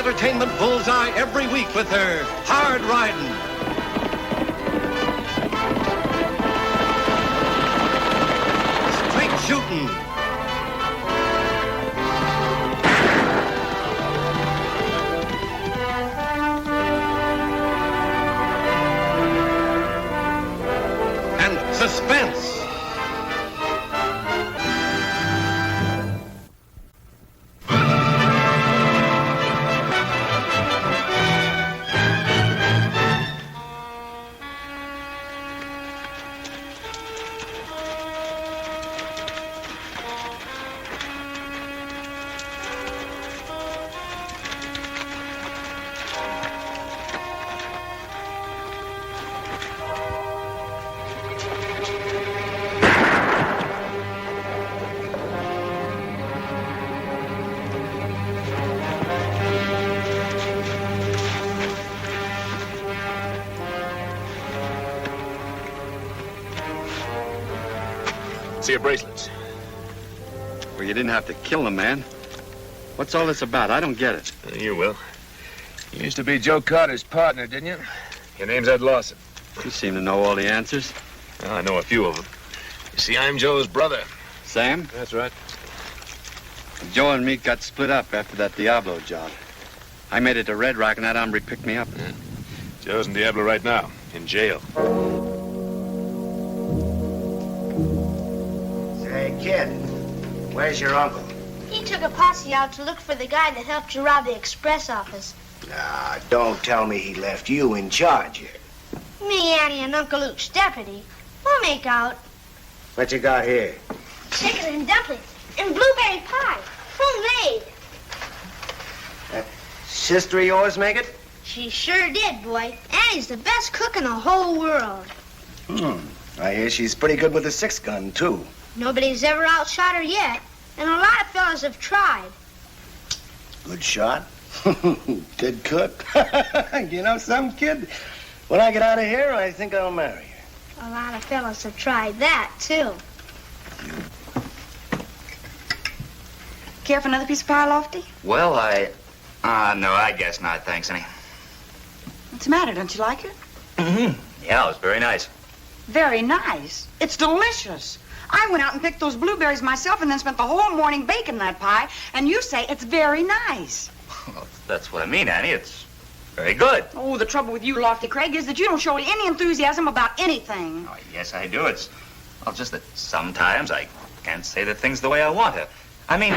entertainment bullseye every week with her hard riding. Straight shooting. And suspense. See your bracelets. Well, you didn't have to kill the man. What's all this about? I don't get it. You will. You used to be Joe Carter's partner, didn't you? Your name's Ed Lawson. You seem to know all the answers. Well, I know a few of them. You see, I'm Joe's brother. Sam? That's right. Joe and me got split up after that Diablo job. I made it to Red Rock, and that hombre picked me up. Yeah. Joe's in Diablo right now, in jail. Say, kid, where's your uncle? He took a posse out to look for the guy that helped you rob the express office. Nah, don't tell me he left you in charge here. Me, Annie, and Uncle Luke's deputy. We'll make out. What you got here? Chicken and dumplings and blueberry pie. Homemade. Sister of yours make it? She sure did, boy. Annie's the best cook in the whole world. I hear she's pretty good with a 6-gun, too. Nobody's ever outshot her yet, and a lot of fellas have tried. Good shot. Good cook. You know, some kid, when I get out of here, I think I'll marry her. A lot of fellas have tried that, too. Care for another piece of pie, Lofty? Well, no, I guess not, thanks, Annie. What's the matter? Don't you like it? Yeah, it was very nice. Very nice. It's delicious. I went out and picked those blueberries myself and then spent the whole morning baking that pie, and you say it's very nice. Well, that's what I mean, Annie. It's very good. Oh, the trouble with you, Lofty Craig, is that you don't show any enthusiasm about anything. Oh, yes, I do. It's, well, just that sometimes I can't say the things the way I want to. I mean...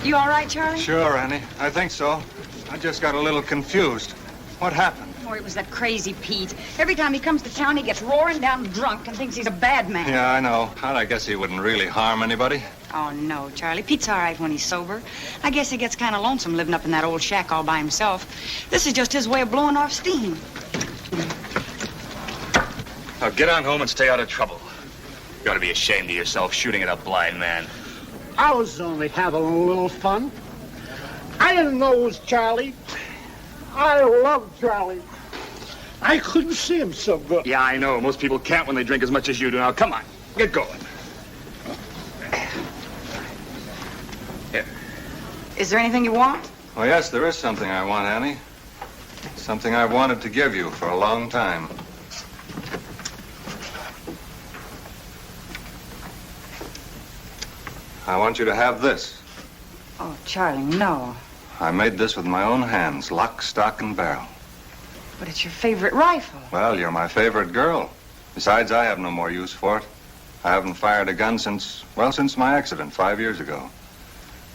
You all right, Charlie? Sure, Annie. I think so. I just got a little confused. What happened? Oh, it was that crazy Pete. Every time he comes to town, he gets roaring down drunk and thinks he's a bad man. Yeah, I know. I guess he wouldn't really harm anybody. Oh, no, Charlie. Pete's all right when he's sober. I guess he gets kind of lonesome living up in that old shack all by himself. This is just his way of blowing off steam. Now, get on home and stay out of trouble. You ought to be ashamed of yourself shooting at a blind man. I was only having a little fun. I didn't know it was Charlie. I love Charlie. I couldn't see him so good. Yeah, I know. Most people can't when they drink as much as you do. Now, come on. Get going. Here. Is there anything you want? Well, yes, there is something I want, Annie. Something I've wanted to give you for a long time. I want you to have this. Oh, Charlie, no. I made this with my own hands, lock, stock, and barrel. But it's your favorite rifle. Well, you're my favorite girl. Besides, I have no more use for it. I haven't fired a gun since my accident 5 years ago.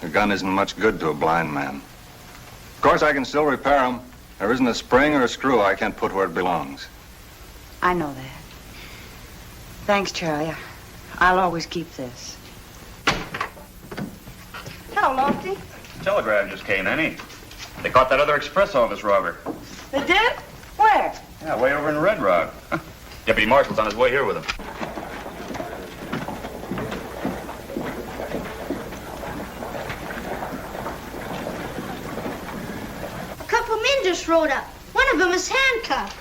The gun isn't much good to a blind man. Of course, I can still repair them. There isn't a spring or a screw I can't put where it belongs. I know that. Thanks, Charlie. I'll always keep this. Hello, Lofty. Telegram just came in, They caught that other express office robber. They did? Where? Yeah, way over in Red Rock. Deputy Marshal's on his way here with him. A couple men just rode up. One of them is handcuffed.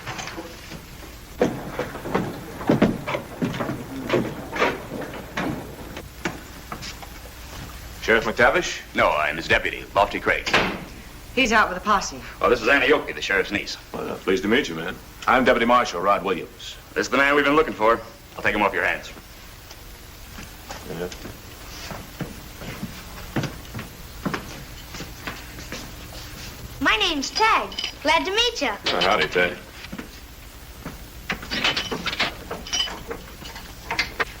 Sheriff McTavish? No, I'm his deputy, Lofty Craig. He's out with a posse. Oh, this is Annie Oakley, the sheriff's niece. Well, pleased to meet you, man. I'm Deputy Marshal Rod Williams. This is the man we've been looking for. I'll take him off your hands. Yeah. My name's Tag. Glad to meet you. Oh, howdy, Ted.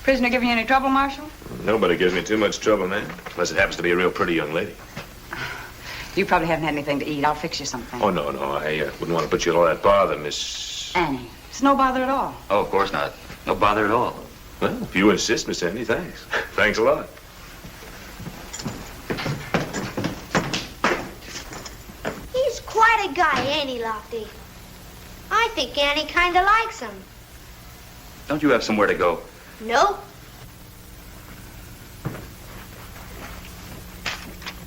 Prisoner giving you any trouble, Marshal? Nobody gives me too much trouble, man. Unless it happens to be a real pretty young lady. You probably haven't had anything to eat. I'll fix you something. Oh, no. I wouldn't want to put you in all that bother, Miss... Annie, it's no bother at all. Oh, of course not. No bother at all. Well, if you insist, Miss Andy, thanks. Thanks a lot. He's quite a guy, ain't he, Lofty? I think Annie kind of likes him. Don't you have somewhere to go? Nope.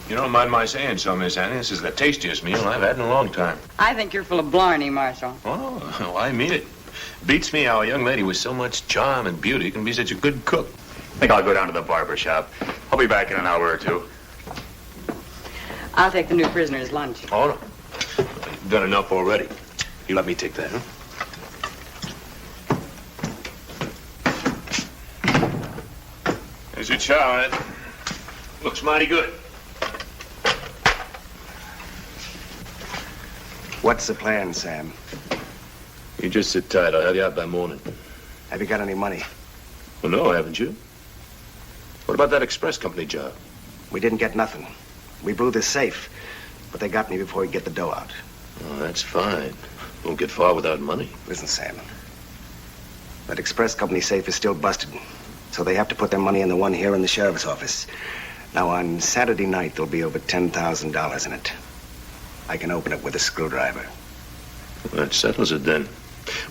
You don't mind my saying so, Miss Annie. This is the tastiest meal I've had in a long time. I think you're full of blarney, Marshal. Oh, I mean it. Beats me how a young lady with so much charm and beauty can be such a good cook. I think I'll go down to the barber shop. I'll be back in an hour or two. I'll take the new prisoner's lunch. Oh, no. You've done enough already. You let me take that, huh? There's your chow, Ed. Looks mighty good. What's the plan, Sam? You just sit tight. I'll have you out by morning. Have you got any money? Well, no, haven't you? What about that express company job? We didn't get nothing. We blew the safe, but they got me before we get the dough out. Oh, that's fine. Won't get far without money. Listen, Sam. That express company safe is still busted, so they have to put their money in the one here in the sheriff's office. Now, on Saturday night, there'll be over $10,000 in it. I can open it with a screwdriver. Well, that settles it, then.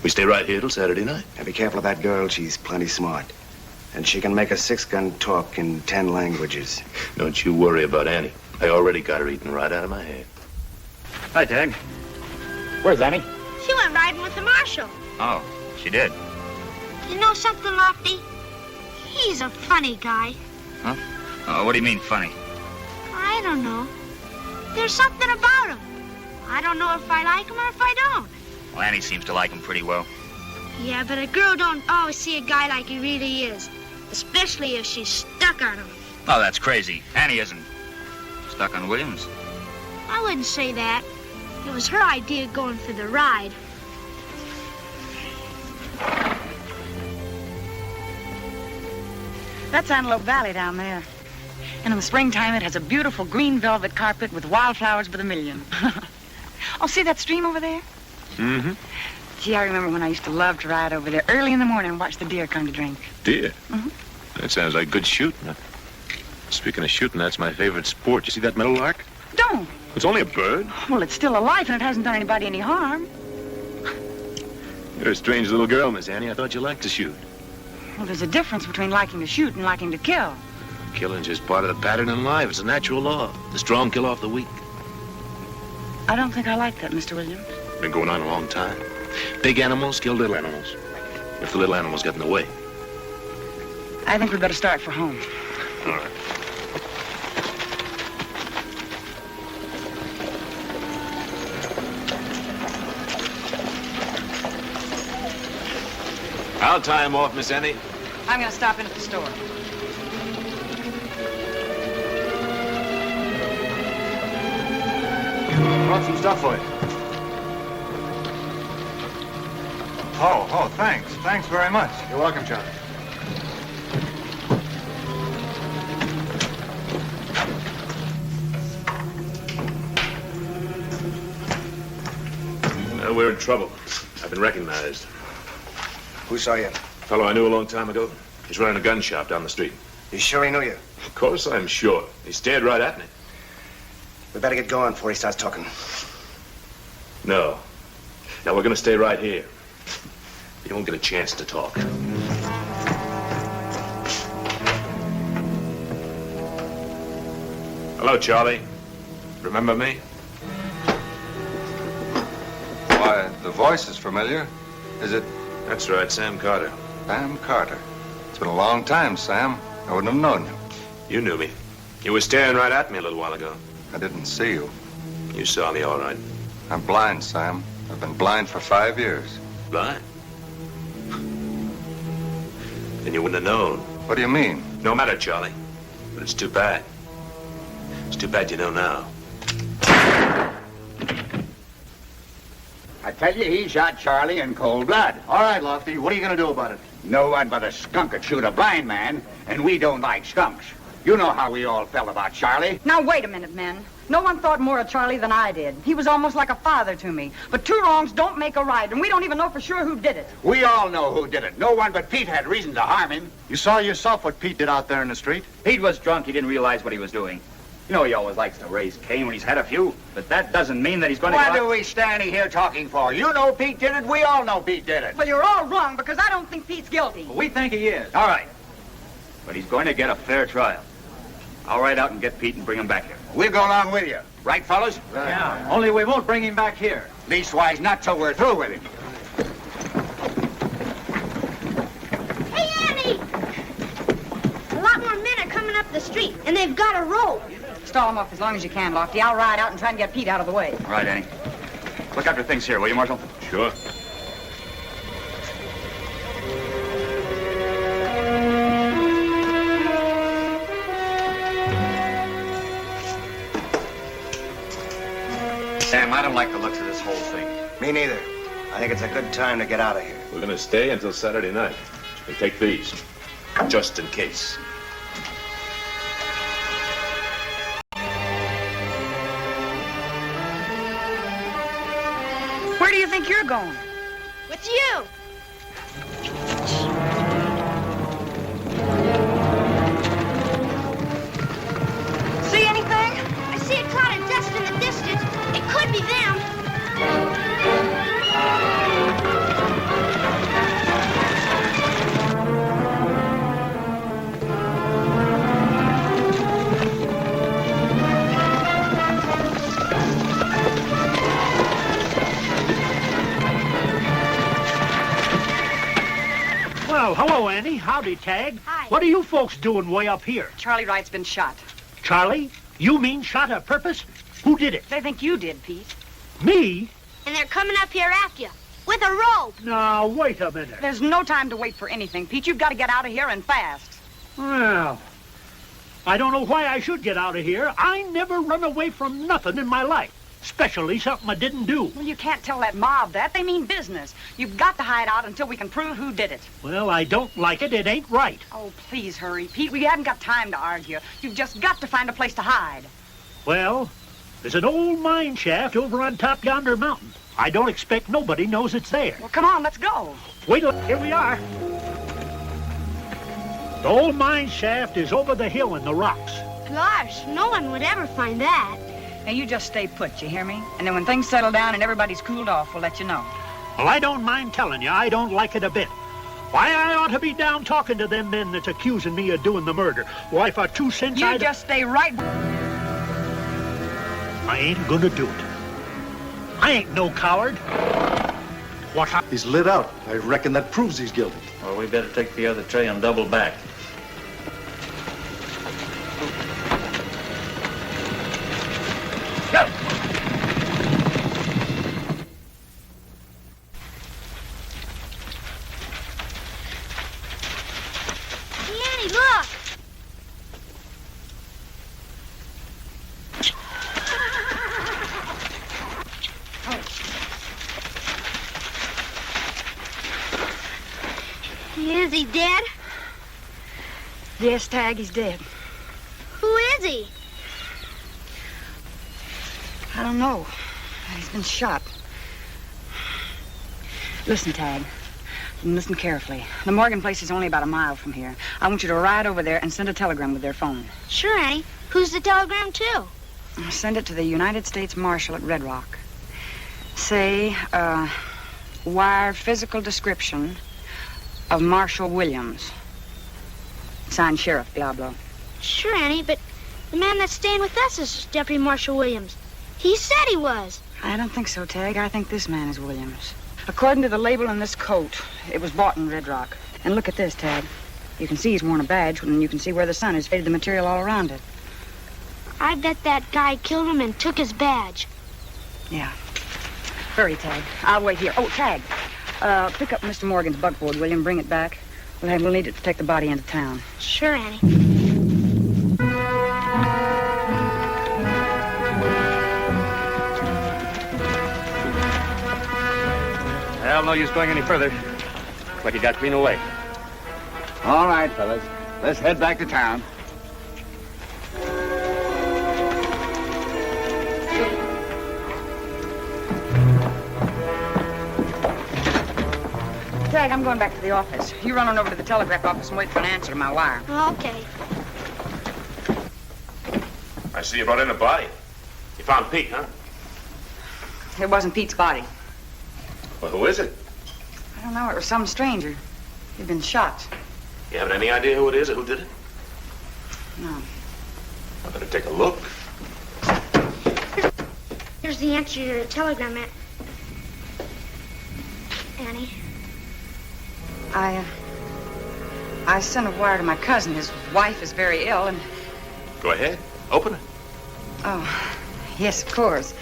We stay right here till Saturday night. And be careful of that girl. She's plenty smart. And she can make a 6-gun talk in 10 languages. Don't you worry about Annie. I already got her eating right out of my hand. Hi, Tag. Where's Annie? She went riding with the marshal. Oh, she did. You know something, Lofty? He's a funny guy. Huh? Oh, what do you mean, funny? I don't know. There's something about him. I don't know if I like him or if I don't. Well, Annie seems to like him pretty well. Yeah, but a girl don't always see a guy like he really is. Especially if she's stuck on him. Oh, that's crazy. Annie isn't stuck on Williams. I wouldn't say that. It was her idea going for the ride. That's Antelope Valley down there. And in the springtime, it has a beautiful green velvet carpet with wildflowers by the million. Oh, see that stream over there? Mm-hmm. Gee, I remember when I used to love to ride over there early in the morning and watch the deer come to drink. Deer? Mm-hmm. That sounds like good shooting. Speaking of shooting, that's my favorite sport. You see that meadowlark? Don't. It's only a bird. Well, it's still alive and it hasn't done anybody any harm. You're a strange little girl, Miss Annie. I thought you liked to shoot. Well, there's a difference between liking to shoot and liking to kill. Killing's just part of the pattern in life. It's a natural law. The strong kill off the weak. I don't think I like that, Mr. Williams. Been going on a long time. Big animals kill little animals. If the little animals get in the way. I think we better start for home. All right. I'll tie him off, Miss Annie. I'm going to stop in at the store. Brought some stuff for you. Oh, thanks. Thanks very much. You're welcome, John. We're in trouble. I've been recognized. Who saw you? Fellow I knew a long time ago. He's running a gun shop down the street. You sure he knew you? Of course I'm sure. He stared right at me. We better get going before he starts talking. No. Now we're gonna stay right here. You won't get a chance to talk. Hello, Charlie. Remember me? Why, the voice is familiar. Is it That's right, Sam Carter. Sam Carter? It's been a long time, Sam. I wouldn't have known you. You knew me. You were staring right at me a little while ago. I didn't see you. You saw me all right. I'm blind, Sam. I've been blind for 5 years. Blind? Then you wouldn't have known. What do you mean? No matter, Charlie. But it's too bad. It's too bad you know now. I tell you, he shot Charlie in cold blood. All right, Lofty, what are you going to do about it? No one but a skunk could shoot a blind man, and we don't like skunks. You know how we all felt about Charlie. Now, wait a minute, men. No one thought more of Charlie than I did. He was almost like a father to me. But 2 wrongs don't make a right, and we don't even know for sure who did it. We all know who did it. No one but Pete had reason to harm him. You saw yourself what Pete did out there in the street? Pete was drunk. He didn't realize what he was doing. You know he always likes to raise Cain when he's had a few, but that doesn't mean that he's going to What are we standing here talking for? You know Pete did it. We all know Pete did it. Well, you're all wrong, because I don't think Pete's guilty. We think he is. All right. But he's going to get a fair trial. I'll ride out and get Pete and bring him back here. We'll go along with you. Right, fellas? Yeah, only we won't bring him back here. Leastwise, not till we're through with him. Hey, Annie! A lot more men are coming up the street, and they've got a rope. Stall him off as long as you can, Lofty. I'll ride out and try and get Pete out of the way. All right, Annie. Look after things here, will you, Marshal? Sure. Sam, I don't like the looks of this whole thing. Me neither. I think it's a good time to get out of here. We're gonna stay until Saturday night. And take these. Just in case. Where do you think you're going? With you. See anything? I see a cloud of dust in the distance. It could be them. Well, hello, Annie. Howdy, Tag. Hi. What are you folks doing way up here? Charlie Wright's been shot. Charlie? You mean shot on purpose? Who did it? They think you did, Pete. Me? And they're coming up here after you. With a rope. Now, wait a minute. There's no time to wait for anything, Pete. You've got to get out of here and fast. Well, I don't know why I should get out of here. I never run away from nothing in my life, especially something I didn't do. Well, you can't tell that mob that. They mean business. You've got to hide out until we can prove who did it. Well, I don't like it. It ain't right. Oh, please hurry, Pete. We haven't got time to argue. You've just got to find a place to hide. Well, there's an old mine shaft over on top yonder mountain. I don't expect nobody knows it's there. Well, come on, let's go. Wait till here we are. The old mine shaft is over the hill in the rocks. Gosh, no one would ever find that. Now, you just stay put, you hear me? And then when things settle down and everybody's cooled off, we'll let you know. Well, I don't mind telling you, I don't like it a bit. Why, I ought to be down talking to them men that's accusing me of doing the murder. Why, for 2 cents, You just stay right... I ain't gonna do it. I ain't no coward. What? He's lit out. I reckon that proves he's guilty. Well, we better take the other tray and double back. Go! Hey, Annie, look. Is he dead? Yes, Tag, he's dead. Who is he? I don't know. He's been shot. Listen, Tag. And listen carefully. The Morgan place is only about a mile from here. I want you to ride over there and send a telegram with their phone. Sure, Annie. Who's the telegram to? Send it to the United States Marshal at Red Rock. Say, wire physical description of Marshal Williams. Signed Sheriff, blah, blah. Sure, Annie, but the man that's staying with us is Deputy Marshal Williams. He said he was. I don't think so, Tag. I think this man is Williams. According to the label on this coat, it was bought in Red Rock. And look at this, Tag. You can see he's worn a badge, and you can see where the sun has faded the material all around it. I bet that guy killed him and took his badge. Yeah. Hurry, Tag. I'll wait here. Oh, Tag. Pick up Mr. Morgan's buckboard, will you, and bring it back? We'll need it to take the body into town. Sure, Annie. Well, no use going any further. Looks like you got clean away. All right, fellas. Let's head back to town. Tag, I'm going back to the office. You run on over to the telegraph office and wait for an answer to my wire. Okay. I see you brought in a body. You found Pete, huh? It wasn't Pete's body. Well, who is it? I don't know. It was some stranger. He'd been shot. You haven't any idea who it is or who did it? No. I better take a look. Here's the answer to your telegram, Annie. I sent a wire to my cousin. His wife is very ill, and... Go ahead. Open it. Oh, yes, of course.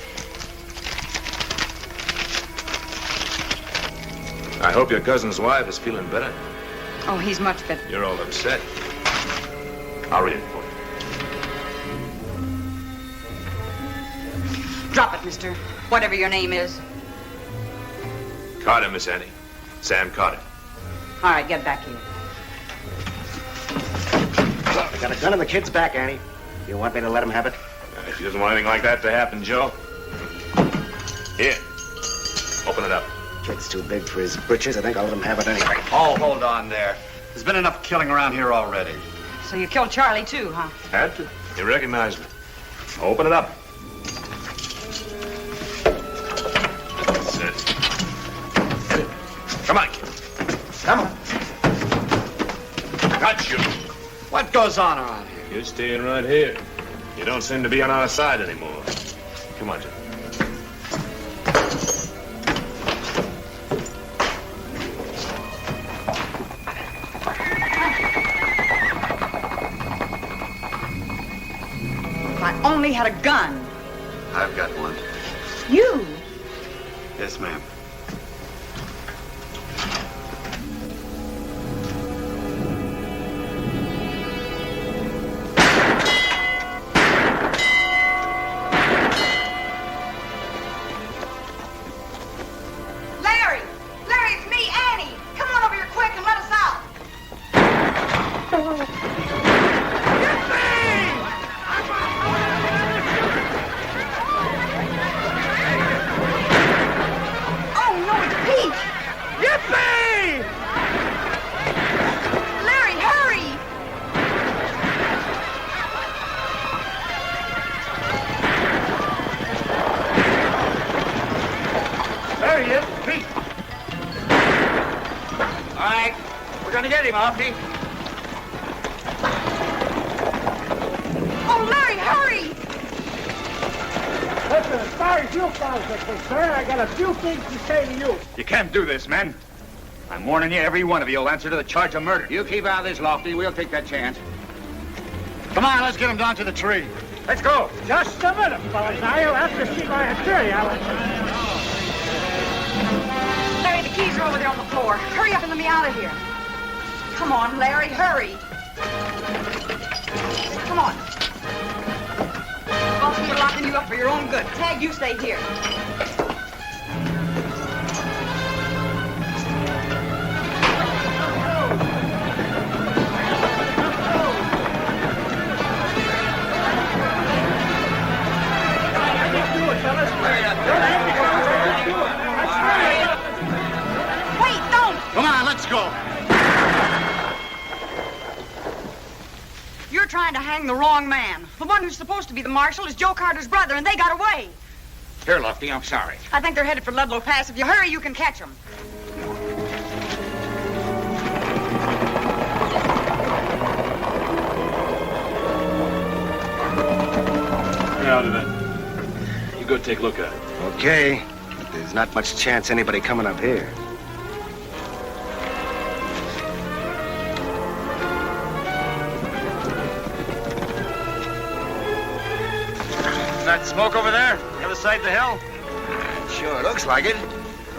I hope your cousin's wife is feeling better. Oh, he's much better. You're all upset. I'll read it for you. Drop it, mister. Whatever your name is. Carter, Miss Annie. Sam Carter. All right, get back here. I got a gun in the kid's back, Annie. You want me to let him have it? She doesn't want anything like that to happen, Joe. Here. Open it up. Kid's too big for his britches. I think I'll let him have it anyway. Oh, hold on there. There's been enough killing around here already. So you killed Charlie, too, huh? Had to. He recognized me. Open it up. That's it. Get it. Come on, kid. Come on. Got you. What goes on around here? You're staying right here. You don't seem to be on our side anymore. Come on, Joe. If I only had a gun. I've got one. You? Yes, ma'am. Larry! Larry, it's me, Annie! Come on over here quick and let us out! Oh, no, it's Pete! Yippee! Larry, hurry! There he is, Pete. All right, we're gonna get him, Oakley. Oh, Larry, hurry! Listen, as far as you fellas are concerned, I got a few things to say to you. You can't do this, men. I'm warning you, every one of you will answer to the charge of murder. You keep out of this, Lofty. We'll take that chance. Come on, let's get him down to the tree. Let's go. Just a minute, fellas. Now you'll have to see my attorney, Alan. Larry, the keys are over there on the floor. Hurry up and let me out of here. Come on, Larry, hurry. Come on. Boss, we're locking you up for your own good. Tag, you stay here. Come on, let's hang the wrong man. The one who's supposed to be the marshal is Joe Carter's brother, and they got away. Here, Lofty, I'm sorry. I think they're headed for Ludlow Pass. If you hurry, you can catch them. Out of it. You go take a look at it. Okay, but there's not much chance anybody coming up here. That smoke over there? The other side of the hill? Sure, looks like it.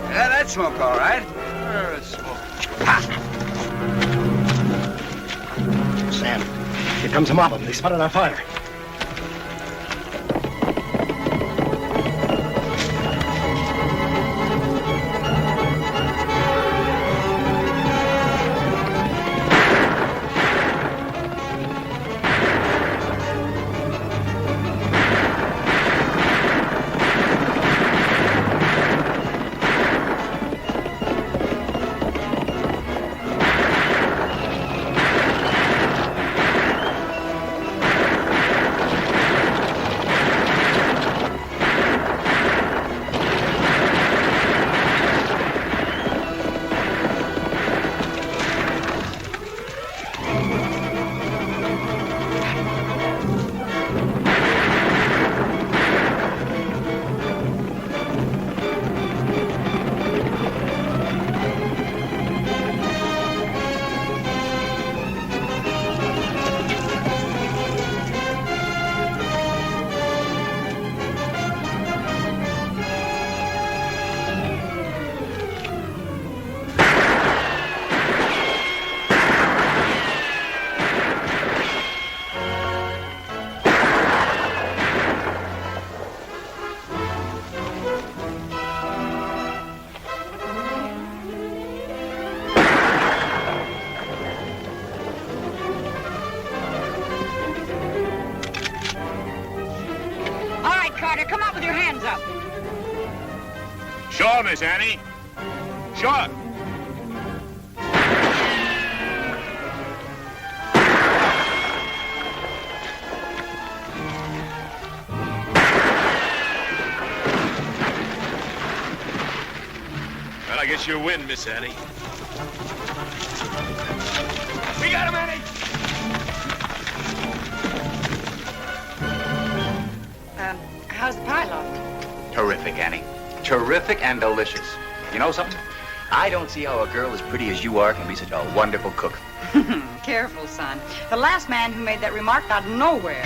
Yeah, that's smoke, all right. There's smoke. Sam, here comes a mob of them. They spotted our fire. Come out with your hands up. Sure, Miss Annie. Sure. Well, I guess you win, Miss Annie. We got him, Annie! How's the pie, Lofty? Terrific, Annie. Terrific and delicious. You know something? I don't see how a girl as pretty as you are can be such a wonderful cook. Careful, son. The last man who made that remark got nowhere.